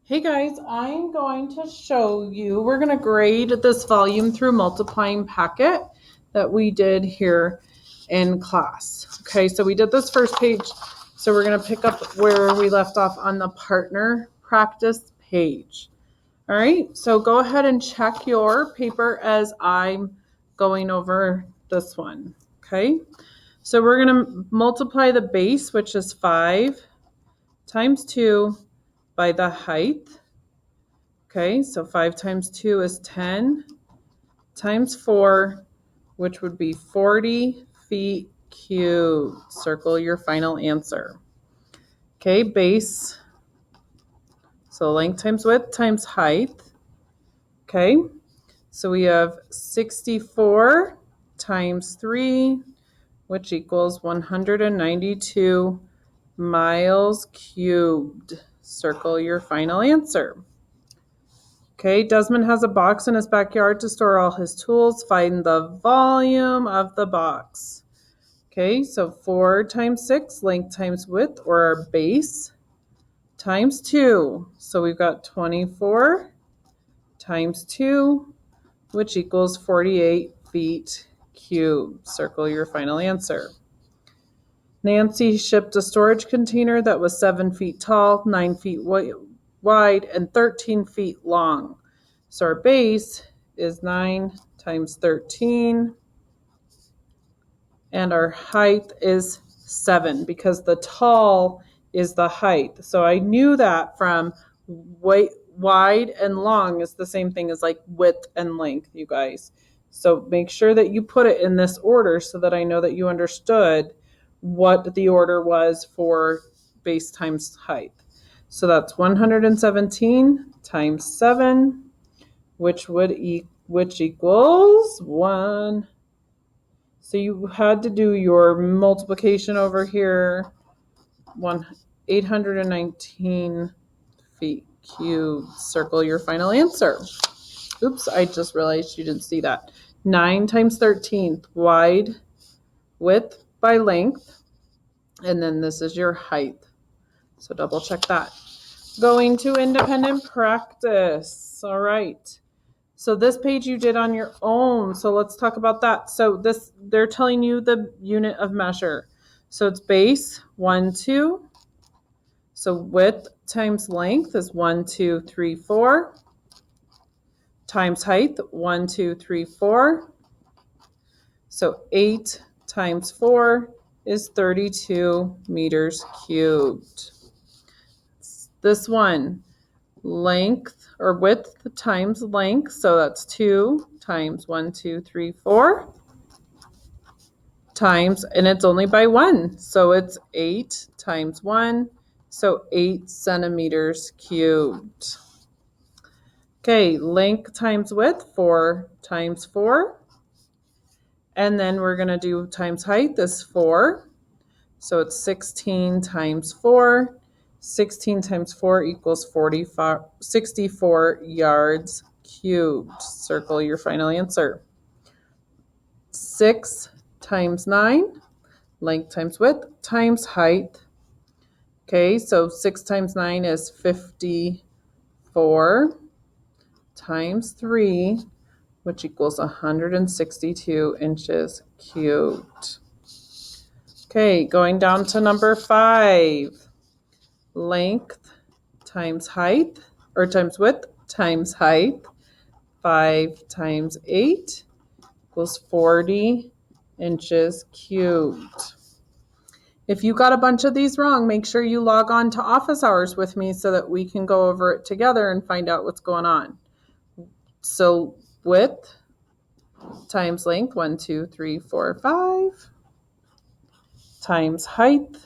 Hey guys, I'm going to show you, we're going to grade this volume through multiplying packet that we did here in class. Okay, so we did this first page, so we're going to pick up where we left off on the partner practice page. All right, so go ahead and check your paper as I'm going over this one. Okay, so we're going to multiply the base, which is 5 times 2 by the height. Okay, so 5 times 2 is 10 times 4, which would be 40 feet cubed. Circle your final answer. Okay, base. So length times width times height. Okay, so we have 64 times 3, which equals 192 miles cubed. Circle your final answer. Okay, Desmond has a box in his backyard to store all his tools. Find the volume of the box. Okay, so 4 times 6, length times width, or our base, times 2. So we've got 24 times 2, which equals 48 feet cubed. Circle your final answer. Nancy shipped a storage container that was 7 feet tall, 9 feet wide, and 13 feet long. So our base is 9 times 13, and our height is 7 because the tall is the height. So I knew that from wide and long is the same thing as like width and length, you guys. So make sure that you put it in this order so that I know that you understood what the order was for base times height. So that's 117 times 7, which equals 1. So you had to do your multiplication over here. 819 feet cubed. Circle your final answer. Oops, I just realized you didn't see that. 9 times 13, wide, width by length, and then this is your height. So double check that. Going to independent practice. All right. So this page you did on your own. So let's talk about that. So this, they're telling you the unit of measure. So it's base, 1, 2. So width times length is 1, 2, 3, 4. Times height, 1, 2, 3, 4. So 8 times 4 is 32 meters cubed. This one, length or width times length. So that's 2 times 1, 2, 3, 4 times, and it's only by 1. So it's 8 times 1. So 8 centimeters cubed. Okay, length times width, 4 times 4. And then we're going to do times height, this 4. So it's 16 times 4. 16 times 4 equals 64 yards cubed. Circle your final answer. 6 times 9, length times width times height. Okay, so 6 times 9 is 54 times 3, which equals 162 inches cubed. Okay, going down to number 5. Length times height, or times width times height. 5 times 8 equals 40 inches cubed. If you got a bunch of these wrong, make sure you log on to office hours with me so that we can go over it together and find out what's going on. So width times length, 1, 2, 3, 4, 5, times height,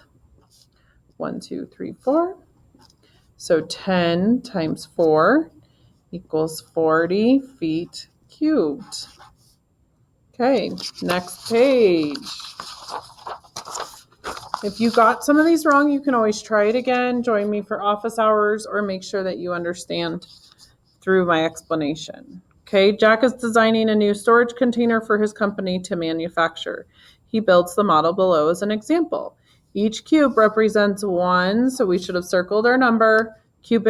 1, 2, 3, 4. So 10 times 4 equals 40 feet cubed. Okay, next page. If you got some of these wrong, you can always try it again. Join me for office hours, or make sure that you understand through my explanation. Okay, Jack is designing a new storage container for his company to manufacture. He builds the model below as an example. Each cube represents 1, so we should have circled our number, cubic